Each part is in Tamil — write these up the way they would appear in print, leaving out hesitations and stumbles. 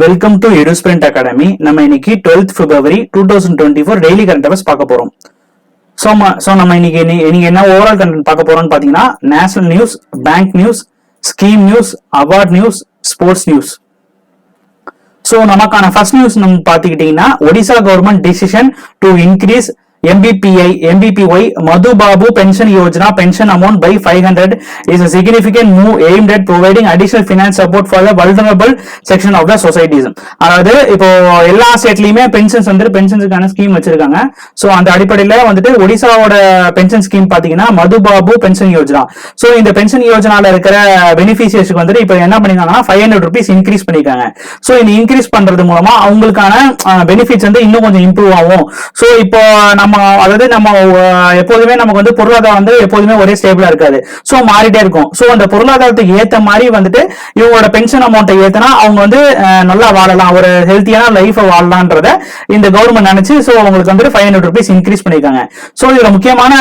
Welcome to EduSprint academy. நம்ம இன்னைக்கு 12th February 2024 daily current affairs பார்க்க போறோம். ஸோ நம்ம இன்னைக்கு என்ன ஓவரால் கண்டென்ட் பார்க்க போறோம்னு பார்த்தீங்கன்னா, national news, bank news, scheme news, award news, sports news. So நமக்கான ஃபர்ஸ்ட் நியூஸ் நம்ம பார்த்துக்கிட்டீங்கன்னா, Odisha government decision to increase MBPY Madhu Babu Pension Yojana pension amount by 500 is a significant move aimed at providing additional finance support for the vulnerable section of the societies. அதாவது இப்போ எல்லா ஸ்டேட்லயுமே பென்ஷன்ஸுக்கான ஸ்கீம் வச்சிருக்காங்க. சோ அந்த அடிப்படையில வந்துட்டு ஒடிசாவோட பென்ஷன் ஸ்கீம் பாத்தீங்கன்னா மது பாபு பென்ஷன் யோஜனா. சோ இந்த பென்ஷன் யோஜனால இருக்கிற பெனிஃபிஷியர்ஸ்க்கு வந்துட்டு இப்போ என்ன பண்ணிருக்காங்கன்னா 500 rupees இன்க்ரீஸ் பண்ணிருக்காங்க. சோ இந்த இன்க்ரீஸ் பண்றது மூலமா அவங்களுக்கான பெனிஃபிட்ஸ் வந்து இன்னும் கொஞ்சம் இம்ப்ரூவ் ஆகும். சோ இப்போ அதாவது நம்ம எப்போதுமே நமக்கு வந்து பொருளாதாரம் வந்து எப்போதுமே ஒரே ஸ்டேபிளா இருக்காது. சோ மாறிட்டே இருக்கும். சோ அந்த பொருளாதாரத்துக்கு ஏத்த மாதிரி வந்துட்டு இவங்களோட பென்ஷன் அமௌண்ட்டை ஏத்தனா அவங்க வந்து நல்லா வாழலாம், ஒரு ஹெல்த்தியான லைஃப் வாழலாம்ன்றத இந்த கவர்மெண்ட் நினைச்சு சோ அவங்களுக்கு வந்து 500 rupees இன்க்ரீஸ் பண்ணிருக்காங்க. சோ இதுல முக்கியமான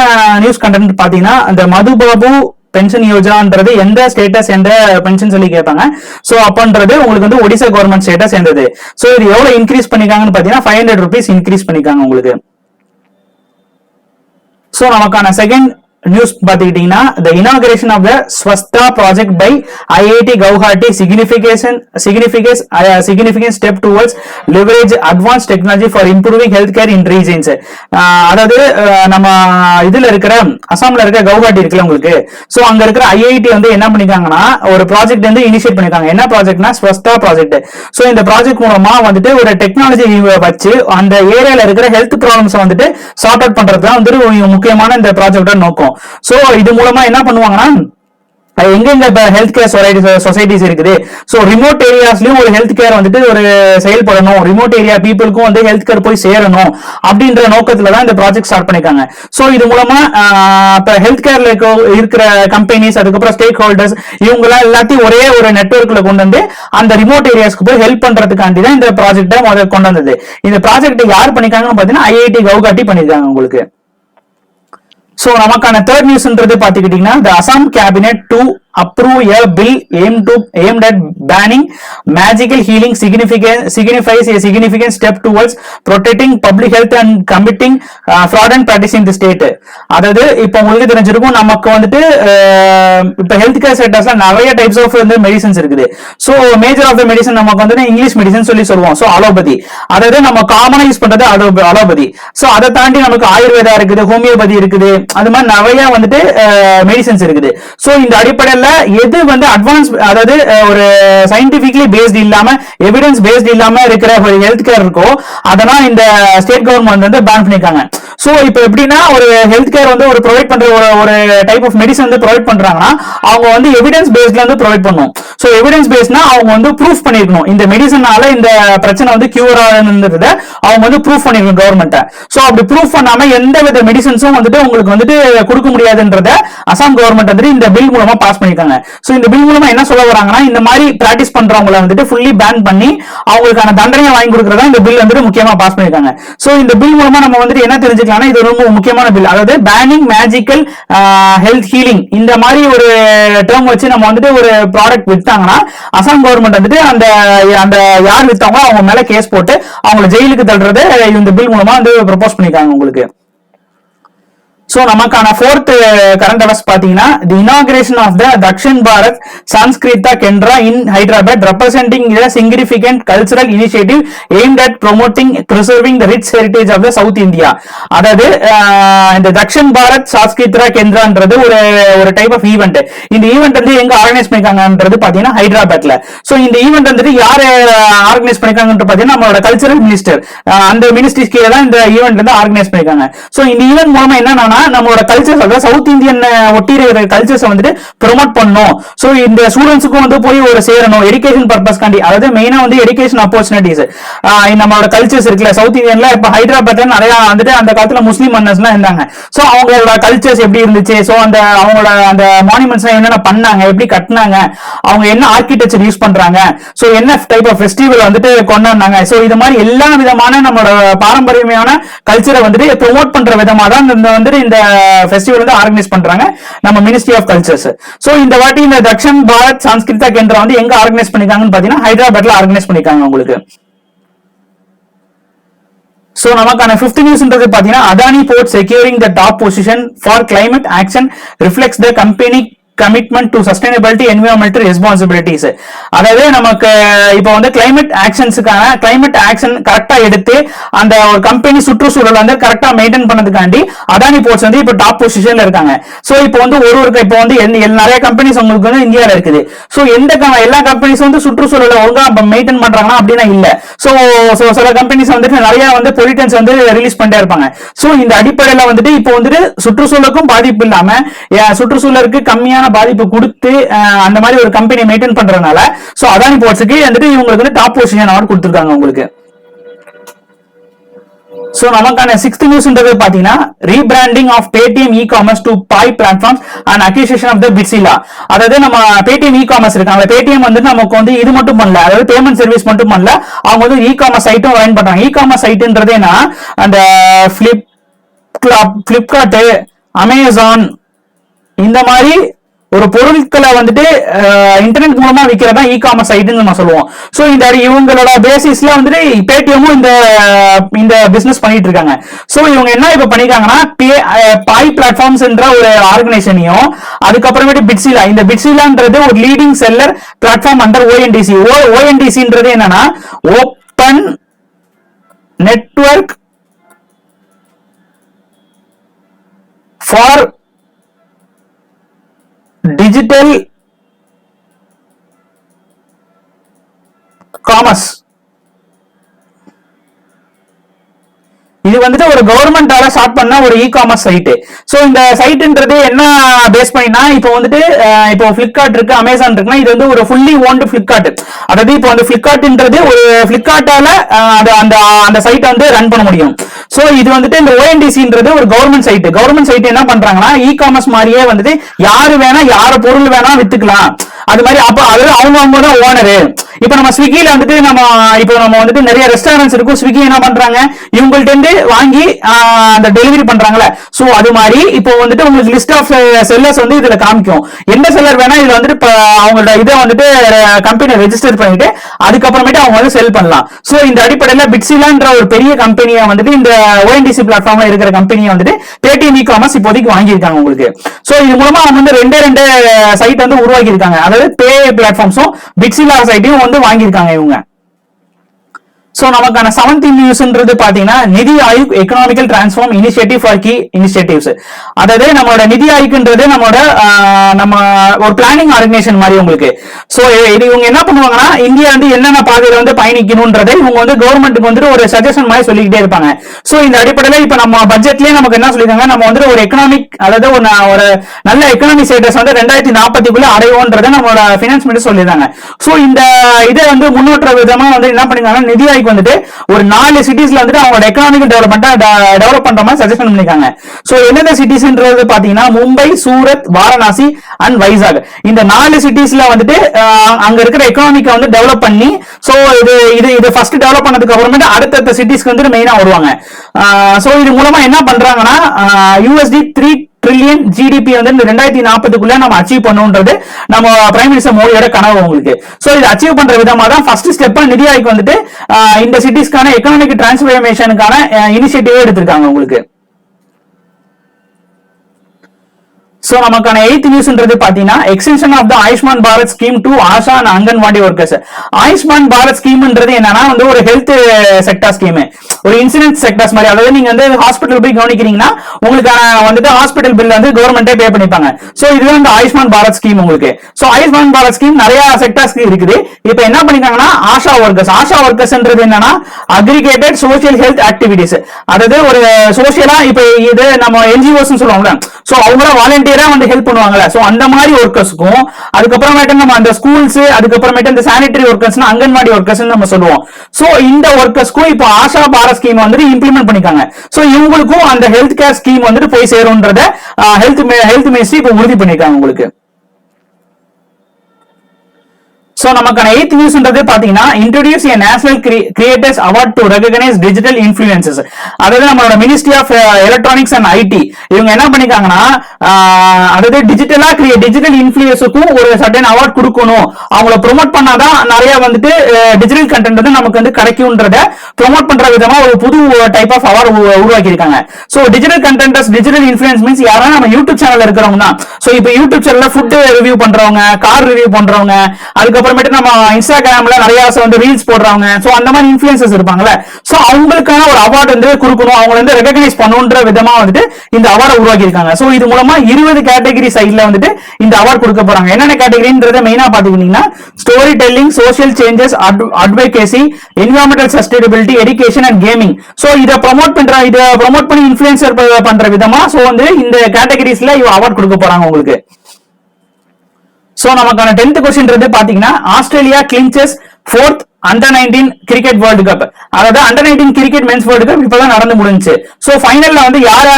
நியூஸ் கண்டென்ட் பாத்தீங்கன்னா, அந்த மது பாபு பென்ஷன் யோஜனான்றது எந்த ஸ்டேட்டஸ் எந்த பென்ஷன் சொல்லி கேட்பாங்க. சோ அப்பன்றது உங்களுக்கு வந்து ஒடிசா கவர்மெண்ட் ஸ்டேட்டஸ் சேர்ந்தது. சோ இது எவ்வளவு இன்க்ரீஸ் பண்ணிருக்காங்கன்னு பாத்தீங்கன்னா 500 rupees இன்க்ரீஸ் பண்ணிருக்காங்க உங்களுக்கு. சோ நமக்கான செகண்ட் நியூஸ் பாத்துக்கிட்டீங்கன்னா, the inauguration of the Swasthya project by IIT Guwahati significant step towards leverage advanced technology for improving healthcare in regions. அதாவது நம்ம இதுல இருக்கிற அசாம்ல இருக்க கவுஹாட்டி இருக்குல்ல உங்களுக்கு, சோ அங்க இருக்கிற ஐஐடி வந்து என்ன பண்ணிருக்காங்கன்னா ஒரு ப்ராஜெக்ட் வந்து இனிஷியேட் பண்ணிருக்காங்க. என்ன ப்ராஜெக்ட்னா ஸ்வஸ்தா ப்ராஜெக்ட். சோ இந்த ப்ராஜெக்ட் மூலமா வந்துட்டு ஒரு டெக்னாலஜி வச்சு அந்த ஏரியால இருக்கிற ஹெல்த் ப்ராப்ளம்ஸ் வந்துட்டு சார்ட் அவுட் பண்றதுதான் வந்து முக்கியமான இந்த ப்ராஜெக்டோட நோக்கம். சோ இது மூலமா என்ன பண்ணுவாங்கன்னா, எங்கெங்க ஹெல்த் கேர் சொசைட்டிஸ் இருக்குது, சோ ரிமோட் ஏரியாஸ்லயும் ஒரு ஹெல்த் கேர் வந்துட்டு ஒரு செயல்படணும், ரிமோட் ஏரியா பீப்புளுக்கும் வந்து ஹெல்த் கேர் போய் சேரணும் அப்படின்ற நோக்கத்துல தான் இந்த ப்ராஜெக்ட் ஸ்டார்ட் பண்ணிருக்காங்க. சோ இது மூலமா ஹெல்த் கேர்ல இருக்கிற கம்பெனிஸ், அதுக்கப்புறம் ஸ்டேக் ஹோல்டர்ஸ், இவங்க எல்லாத்தையும் ஒரே ஒரு நெட்வொர்க்ல கொண்டு வந்து அந்த ரிமோட் ஏரியாஸ்க்கு போய் ஹெல்ப் பண்றதுக்காண்டி தான் இந்த ப்ராஜெக்ட கொண்டு வந்தது. இந்த ப்ராஜெக்ட் யார் பண்ணிருக்காங்கன்னு பாத்தீங்கன்னா ஐஐடி கவுஹாட்டி பண்ணிருக்காங்க உங்களுக்கு. சோ நமக்கான தேர்ட் நியூஸ்ன்றது பாத்துக்கிட்டீங்கன்னா, the Assam cabinet to approve a bill aimed at banning magical healing signifies a significant step towards protecting public health and combating fraudulent practice in the state. அதாவது இப்போ உங்களுக்கு தெரிஞ்சிருக்கும், நமக்கு வந்துட்டு இப்போ ஹெல்த் கேர் செக்டர்ஸ்ல நிறைய டைப்ஸ் ஆஃப் வந்து மெடிசன்ஸ் இருக்குது. So major of the medicine நமக்கு வந்து இங்கிலீஷ் மெடிசன் சொல்லுவோம். சோ அலோபதி, அதாவது நம்ம காமனா யூஸ் பண்றது அலோபதி. சோ அதை தாண்டி நமக்கு ஆயுர்வேதா இருக்குது, ஹோமியோபதி இருக்குது, அது மாதிரி நிறைய வந்துட்டு மெடிசன்ஸ் இருக்குது. சோ இந்த அடிப்படையில எது வந்து அட்வான்ஸ், அதாவது ஒரு சயின்டிபிக்லி பேஸ்ட் இல்லாம எவிடன்ஸ் பேஸ்ட் இல்லாம இருக்கிற ஒரு ஹெல்த் கேர் இருக்கோ அதெல்லாம் இந்த ஸ்டேட் கவர்மெண்ட் வந்து பேன் பண்ணிருக்காங்க. சோ இப்போ எப்படின்னா, ஒரு ஹெல்த் கேர் வந்து ஒரு ப்ரொவைட் பண்ற ஒரு டைப் ஆஃப் மெடிசன் வந்து ப்ரொவைட் பண்றாங்கன்னா அவங்க வந்து எவிடன்ஸ் பேஸ்ட்ல வந்து ப்ரொவைட் பண்ணணும். சோ எவிடன்ஸ் பேஸ்ட்னா அவங்க வந்து ப்ரூஃப் பண்ணிருக்கணும், இந்த மெடிசனால இந்த பிரச்சனை வந்து கியூர் ஆகுதுன்றத அவங்க வந்து ப்ரூஃப் பண்ணிருக்கணும் கவர்மெண்ட். சோ அப்படி ப்ரூஃப் பண்ணாம எந்த வித மெடிசன்ஸும் வந்துட்டு உங்களுக்கு வந்துட்டு கொடுக்க முடியாதுன்றத அசாம் கவர்மெண்ட் வந்து இந்த பில் மூலமா பாஸ் பண்ணிருக்காங்க. சோ இந்த பில் மூலமா என்ன சொல்ல வராங்கன்னா, இந்த மாதிரி பிராக்டிஸ் பண்றவங்களை வந்துட்டு ஃபுல்லி பேன் பண்ணி அவங்களுக்கான தண்டனையை வாங்கி கொடுக்கறதா இந்த பில் வந்துட்டு முக்கியமா பாஸ் பண்ணிருக்காங்க. சோ இந்த பில் மூலமா நம்ம வந்துட்டு என்ன தெரிஞ்சுக்கலாம்னா, இது ரொம்ப முக்கியமான பில். அதாவது பேனிங் மேஜிக்கல் ஹெல்த் ஹீலிங் இந்த மாதிரி ஒரு டேர்ம் வச்சு நம்ம வந்துட்டு ஒரு ப்ராடக்ட் வித்தாங்கன்னா அசாம் கவர்மெண்ட் வந்துட்டு அந்த யார் வித்தாங்களோ அவங்க மேல கேஸ் போட்டு அவங்களை ஜெயிலுக்கு தள்ளுறது இந்த பில் மூலமா வந்து ப்ரொபோஸ் பண்ணிருக்காங்க உங்களுக்கு. சோ நமக்கான ஃபோர்த் கரண்ட் அஃபேர்ஸ் பாத்தீங்கன்னா, the inauguration of the Dakshin Bharat Sanskrita Kendra in Hyderabad representing a significant cultural initiative aimed at promoting preserving the rich heritage of the South India. அதாவது இந்த தக்ஷின் பாரத் சான்ஸ்கிருதா கேந்திரான்றது ஒரு டைப் ஆஃப் ஈவென்ட். இந்த ஈவென்ட் வந்து எங்க ஆர்கனைஸ் பண்ணிருக்காங்கன்றது பாத்தீங்கன்னா ஹைதராபாத்ல. சோ இந்த ஈவென்ட் வந்துட்டு யாரு ஆர்கனைஸ் பண்ணிருக்காங்கன்றது பாத்தீங்கன்னா நம்மளோட கல்ச்சரல் மினிஸ்டர், அந்த மினிஸ்ட்ரிஸ் கீழே தான் இந்த ஈவென்ட் வந்து ஆர்கனைஸ் பண்ணிருக்காங்க. சோ இந்த ஈவென்ட் மூலமா என்னன்னா, நம்மளோட கல்ச்சர்ஸ், அதாவது சவுத் இந்தியன் ஒட்டி இருக்கிற கல்ச்சர்ஸ் வந்துட்டு ப்ரொமோட் பண்ணணும். சோ இந்த ஸ்டூடெண்ட்ஸுக்கும் வந்து போய் ஒரு சேரணும் எஜுகேஷன் பர்பஸ் காண்டி, அதாவது மெயினா வந்து எஜுகேஷன் ஆப்பர்ச்சுனிட்டிஸ். நம்மளோட கல்ச்சர்ஸ் இருக்குல்ல சவுத் இந்தியன்ல, இப்ப ஹைதராபாத்ல நிறைய வந்துட்டு அந்த காலத்துல முஸ்லீம் மன்னர்ஸ் எல்லாம் இருந்தாங்க. சோ அவங்களோட கல்ச்சர்ஸ் எப்படி இருந்துச்சு, சோ அவங்களோட அந்த மானுமெண்ட்ஸ் என்னென்ன பண்ணாங்க, எப்படி கட்டினாங்க, அவங்க என்ன ஆர்கிடெக்சர் யூஸ் பண்றாங்க, சோ என்ன டைப் ஆஃப் ஃபெஸ்டிவல் வந்துட்டு கொண்டாடினாங்க. சோ இது மாதிரி எல்லா விதமான நம்மளோட பாரம்பரியமான கல்ச்சரை வந்துட்டு ப்ரொமோட் பண்ற விதமா தான் வந்துட்டு இந்த ஃபெஸ்டிவல் வந்து ஆர்கனைஸ் பண்றாங்க நம்ம மினிஸ்ட்ரி ஆஃப் கல்ச்சர்ஸ். சோ இந்த வாட்டி இந்த தக்ஷன் பாரத் சான்ஸ்கிருதா கேந்திரா வந்து எங்க ஆர்கனைஸ் பண்ணிருக்காங்கன்னு பாத்தீங்கன்னா ஹைதராபாத்ல ஆர்கனைஸ் பண்ணிருக்காங்க உங்களுக்கு. சோ நமக்கான 5th நியூஸ்ன்றது பாத்தீங்கன்னா Adani port securing the top position for climate action reflects the company commitment to sustainability environmental responsibilities. அதாவது நமக்கு இப்போ வந்து கிளைமேட் ஆக்ஷன்ஸுக்கான கிளைமேட் ஆக்ஷன் கரெக்டா எடுத்து அந்த ஒரு கம்பெனி சுற்றுச்சூழல் வந்து கரெக்டா மெயின்டைன் பண்ணதுக்காண்டி அதானி போர்ட்ஸ் வந்து இப்போ டாப் பொசிஷன்ல இருக்காங்க. சோ இப்போ வந்து இப்போ வந்து நிறைய கம்பெனிஸ் உங்களுக்கு வந்து இந்தியாவில் இருக்குது. சோ எல்லா கம்பெனிஸ் வந்து சுற்றுச்சூழலை ஒழுங்கா மெயின்டைன் பண்றாங்கன்னா அப்படின்னா இல்ல. சோ சில கம்பெனிஸ் வந்துட்டு நிறைய வந்து பொலியூட்டன்ஸ் வந்து ரிலீஸ் பண்ணிட்டே இருப்பாங்க. சோ இந்த அடிப்படையில வந்துட்டு இப்போ வந்துட்டு சுற்றுச்சூழலுக்கும் பாதிப்பு இல்லாம சுற்றுச்சூழலுக்கு கம்மியான பாதிப்பு கொடுத்து அந்த மாதிரி ஒரு கம்பெனி மெயின்டைன் பண்றதுனால சோ அதானி போர்ட்ஸ்க்கு வந்துட்டு இவங்களுக்கு வந்து டாப் பொசிஷன் அவார்ட் கொடுத்திருக்காங்க உங்களுக்கு. சோ நமக்கான 6th நியூஸ்ன்றது பாத்தீங்கன்னா rebranding of Paytm e-commerce to buy platforms and acquisition of the Bitsila. அதாவது நம்ம பேடிஎம் இ-காமர்ஸ் இருக்காங்க. பேடிஎம் வந்து நமக்கு வந்து இது மட்டும் பண்ணல, அதாவது பேமெண்ட் சர்வீஸ் மட்டும் பண்ணல, அவங்க வந்து இ-காமர்ஸ் சைட்டும் ரன் பண்றாங்க. இ-காமர்ஸ் சைட்ன்றதுனா அந்த பிளிப்கார்ட், அமேசான் இந்த மாதிரி ஒரு பொருட்களை வந்துட்டு இன்டர்நெட் மூலமா விற்கிறதா இ-காமர்ஸ் சைட்னு நம்ம சொல்லுவோம். சோ இந்த இவங்களோட பேசிஸ்ல வந்துட்டு பேடிஎம்மும் இந்த பிசினஸ் பண்ணிட்டு இருக்காங்க. சோ இவங்க என்ன இப்ப பண்ணிருக்காங்கன்னா பாய் பிளாட்ஃபார்ம்ஸ் என்ற ஒரு ஆர்கனைசேஷனையும் அதுக்கப்புறமேட்டு பிட்ஸிலா, இந்த பிட்ஸிலான்றது ஒரு leading seller platform under ONDC. ஓஎன்டிசின்றது என்னன்னா open network for digital commerce. இது வந்துட்டு ஒரு கவர்மெண்டால ஸ்டார்ட் பண்ண ஒரு இ-காமர்ஸ் சைட். சோ இந்த சைட்ன்றது என்ன பேஸ் பண்ணினா இப்போ வந்துட்டு இப்போ பிளிப்கார்ட் இருக்கு, அமேசான் இருக்குன்னா இது வந்து ஒரு ஃபுல்லி ஓன்டு பிளிப்கார்ட். அதாவது இப்போ அந்த பிளிப்கார்ட்ன்றது ஒரு பிளிப்கார்ட்டால அந்த சைட்டை வந்து ரன் பண்ண முடியும். சோ இது வந்துட்டு இந்த ஓஎன்டிசின்றது ஒரு கவர்மெண்ட் சைட். கவர்மெண்ட் சைட் என்ன பண்றாங்கன்னா இ-காமர்ஸ் மாதிரியே வந்துட்டு யாரு வேணா யார பொருள் வேணா வித்துக்கலாம். அது மாதிரி அப்ப அது அவங்க தான் ஓனரு. இப்ப நம்ம ஸ்விக்கில வந்துட்டு நம்ம வந்துட்டு நிறைய ரெஸ்டாரண்ட்ஸ் இருக்கும். ஸ்விக்கி என்ன பண்றாங்க, இவங்கள்ட்ட இருந்து வாங்கி அந்த டெலிவரி பண்றாங்கல்ல. சோ அது மாதிரி இப்போ வந்துட்டு உங்களுக்கு லிஸ்ட் ஆஃப் செல்லர்ஸ் வந்து இதுல காமிக்கும். எந்த செல்லர் வேணா இதுல வந்துட்டு அவங்களோட இதை வந்துட்டு கம்பெனி ரெஜிஸ்டர் பண்ணிட்டு அதுக்கப்புறமேட்டு அவங்க வந்து செல் பண்ணலாம். சோ இந்த அடிப்படையில பிட்ஸிலான்ற ஒரு பெரிய கம்பெனியை வந்துட்டு இந்த ஓஎன்டிசி பிளாட்ஃபார்ம்ல இருக்கிற கம்பெனியை வந்துட்டு பேடிஎம் இ-காமர்ஸ் இப்போதைக்கு வாங்கியிருக்காங்க உங்களுக்கு. சோ இது மூலமா அவங்க வந்து ரெண்டு சைட் வந்து உருவாக்கி இருக்காங்க. அதாவது பே பிளாட்ஃபார்ம்ஸும் பிட்ஸிலா சைட்டையும் வந்து வாங்கியிருக்காங்க இவங்க. சோ நமக்கான 7th நியூஸ்ன்றது பாத்தீங்கன்னா NITI Aayog economical transform initiative for key initiatives. அதாவது நம்மளோட நிதி ஆயோக்ன்றது நம்ம ஒரு பிளானிங் ஆர்கனைசேஷன் மாதிரி உங்களுக்கு. சோ இது இவங்க என்ன பண்ணுவாங்கன்னா இந்தியா வந்து என்னென்ன பாதையில வந்து பயணிக்கணும்ன்றதை இவங்க வந்து கவர்மெண்ட்டுக்கு வந்துட்டு ஒரு சஜஷன் மாதிரி சொல்லிக்கிட்டே இருப்பாங்க. சோ இந்த அடிப்படையில இப்ப நம்ம பட்ஜெட்லயே நமக்கு என்ன சொல்லிருக்காங்க, நம்ம வந்து ஒரு எக்கனாமிக், அதாவது ஒரு நல்ல எக்கனாமிக் ஸ்டேட்டஸ் வந்து 2040 அடைவோன்றதை நம்மளோட பினான்ஸ் மினிஸ்டர் சொல்லியிருந்தாங்க. சோ இந்த இதை வந்து முன்னோற்ற விதமா வந்து என்ன பண்ணிருக்காங்க, நிதி ஆயோக் வந்துட்டு ஒரு 4 சிட்டிஸ்ல வந்துட்டு அவங்களோட எக்கனாமிக் டெவலப் பண்ற மாதிரி சஜஷன் பண்ணிருக்காங்க. சோ என்னென்ன சிட்டிஸ்ன்றது பாத்தீங்கன்னா மும்பை, சூரத், வாரணாசி அண்ட் வைசாக். இந்த 4 சிட்டிஸ்ல வந்துட்டு அங்க இருக்கிற எக்கனாமிக்க வந்து டெவலப் பண்ணி சோ இது ஃபர்ஸ்ட் டெவலப் பண்ணதுக்கு அப்புறமேட்டு அடுத்த சிட்டிஸ்க்கு வந்து மெயினா வருவாங்க. சோ இது மூலமா என்ன பண்றாங்கன்னா $3 ட்ரில்லியன் ஜிடிபி வந்து 2040 நம்ம அச்சீவ் பண்ணுன்றது நம்ம பிரைம் மினிஸ்டர் மோடியோட கனவு உங்களுக்கு. சோ இதை அச்சீவ் பண்ற விதமா தான் ஃபர்ஸ்ட் ஸ்டெப்பா நிதி ஆயோக் வந்துட்டு இந்த சிட்டிஸ்க்கான எக்கனாமிக் டிரான்ஸ்ஃபர்மேஷனுக்கான இனிஷியேட்டிவ் எடுத்திருக்காங்க உங்களுக்கு. சோ நமக்கான 8th நியூஸ்ன்றது பாத்தீங்கன்னா extension of the Ayushman Bharat scheme to ASHA and Anganwadi workers. Ayushman Bharat ஸ்கீம்ன்றது என்னன்னா வந்து ஒரு ஹெல்த் செக்டார் ஸ்கீம், ஒரு இன்சூரன்ஸ் செக்டார்ஸ் மாதிரி. அதாவது நீங்க வந்து ஹாஸ்பிட்டல் போய் கவனிக்கிறீங்கன்னா உங்களுக்கான வந்துட்டு ஹாஸ்பிட்டல் பில் வந்து கவர்மெண்டே பே பண்ணிப்பாங்க. சோ இதுதான் இந்த ஆயுஷ்மான் பாரத் ஸ்கீம் உங்களுக்கு. சோ ஆயுஷ்மான் பாரத் ஸ்கீம் நிறைய செக்டார்ஸ் இருக்குது. இப்போ என்ன பண்ணிருக்காங்கன்னா ஆஷா ஒர்க்கர்ஸ்ன்றது என்னன்னா அக்ரிகேட்டட் சோசியல் ஹெல்த் ஆக்டிவிட்டிஸ். அதாவது ஒரு சோசியலா இப்ப இது நம்ம என்ஜிஓஸ் சொல்லுவாங்கல்ல, சோ அவங்கள வாலண்டியரா வந்து ஹெல்ப் பண்ணுவாங்கல்ல. சோ அந்த மாதிரி ஒர்க்கர்ஸ்க்கும் அதுக்கப்புறமேட்டு நம்ம அந்த ஸ்கூல்ஸ் அதுக்கப்புறமேட்டு இந்த சானிட்டரி ஒர்க்கர்ஸ்னா அங்கன்வாடி ஒர்க்கர்ஸ் நம்ம சொல்லுவோம். சோ இந்த ஒர்க்கர்ஸ்க்கும் இப்போ ஆஷா பாரத் ஸ்கீம் வந்து இம்ப்ளிமெண்ட் பண்ணிருக்காங்க. சோ இவங்களுக்கும் அந்த ஹெல்த் கேர் ஸ்கீம் வந்துட்டு போய் சேரும்ன்றத ஹெல்த் மினிஸ்ட்ரி இப்போ உறுதி பண்ணிருக்காங்க உங்களுக்கு. சோ நமக்கான 8th நியூஸ்ன்றது பாத்தீங்கன்னா introduce a national creators award to recognize digital influencers. அதாவது நம்மளோட ministry of electronics and IT இவங்க என்ன பண்ணிருக்காங்கன்னா அதாவது டிஜிட்டல் இன்ஃபுளுசருக்கும் ஒரு சர்டன் அவார்ட் கொடுக்கணும், அவங்கள ப்ரோமோட் பண்ணாதான் நிறைய வந்துட்டு டிஜிட்டல் கண்டென்ட் வந்து நமக்கு வந்து கிடைக்கும்ன்றத ப்ரோமோட் பண்ற விதமா ஒரு புது டைப் ஆஃப் அவார்டு உருவாக்கி இருக்காங்க. So digital contents digital influence means யாரா நம்ம யூடியூப் சேனல் இருக்கிறவங்க தான். சோ இப்போ யூடியூப் சேனல்ல ஃபுட் ரிவ்யூ பண்றவங்க, கார் ரிவ்யூ பண்றவங்க, அதுக்கப்புறமேட்டு நம்ம இன்ஸ்டாகிராம்ல நிறைய வந்து ரீல்ஸ் போடுறவங்க, சோ அந்த மாதிரி இன்ஃபுளுசர்ஸ் இருப்பாங்கல்ல, சோ அவங்களுக்கான ஒரு அவார்டு வந்து கொடுக்கணும், அவங்க வந்து ரெகக்னைஸ் பண்ணுன்ற விதமா வந்துட்டு இந்த அவார்டை உருவாக்கி இருக்காங்க. சோ இது மூலமா 20 கேட்டகரி சைட்ல வந்துட்டு இந்த அவார்டு கொடுக்க போறாங்க. என்னென்ன கேட்டகரின்றத மெயினா பாத்தீங்கன்னா story telling, social changes, advocacy, environmental sustainability, education and gaming. So இத ப்ரோமோட் பண்ணி இன்ஃபுளுசர் பண்ற விதமா சோ வந்து இந்த கேட்டகரிஸ்ல இவ அவார்ட் கொடுக்க போறாங்க உங்களுக்கு. சோ நமக்கான 10th கொஸ்டின் பாத்தீங்கன்னா Australia clinches 4th Under-19 cricket world cup. அதாவது Under-19 cricket men's world cup இப்பதான் நடந்து முடிஞ்சுச்சு. சோ ஃபைனல்ல வந்து யார்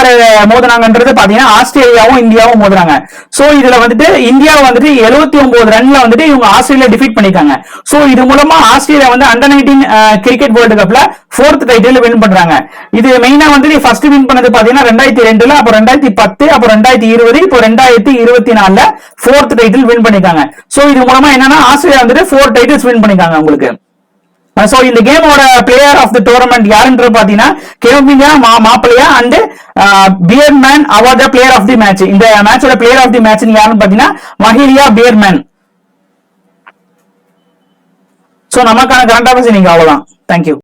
மோதினாங்கன்றது பாத்தீங்கன்னா ஆஸ்திரேலியாவும் இந்தியாவும் மோதுறாங்க. சோ இதுல வந்துட்டு இந்தியா வந்துட்டு 79 ரன்ல வந்துட்டு இவங்க ஆஸ்திரேலியா டிஃபீட் பண்ணிருக்காங்க. சோ இது மூலமா ஆஸ்திரேலியா வந்து Under-19 கிரிக்கெட் வேர்ல்டு கப்ல 4th டைட்டில் வின் பண்றாங்க. இது மெயினா வந்து ஃபர்ஸ்ட் வின் பண்ணது பாத்தீங்கன்னா 2002ல, அப்புறம் 2010, அப்புறம் 2020, இப்போ 2024ல 4th டைட்டில் வின் பண்ணிருக்காங்க. சோ இது மூலமா என்னன்னா ஆஸ்திரேலியா வந்துட்டு 4 டைட்டில்ஸ் வின் பண்ணிருக்காங்க உங்களுக்கு. சோ இந்த கேமோட பிளேயர் ஆஃப் தி டோர்னமெண்ட் யாருன்றது பாத்தீங்கன்னா Kwena Maphaka and Beardman award player of the match. இந்த மேட்சோட பிளேயர் ஆஃப் தி மேட்ச் யாருன்னு பாத்தீங்கன்னா மஹிலியா பியர்மேன். சோ நமக்கான கரண்ட் அஃபேர்ஸ் நீங்க அவ்வளவுதான். தேங்க்யூ.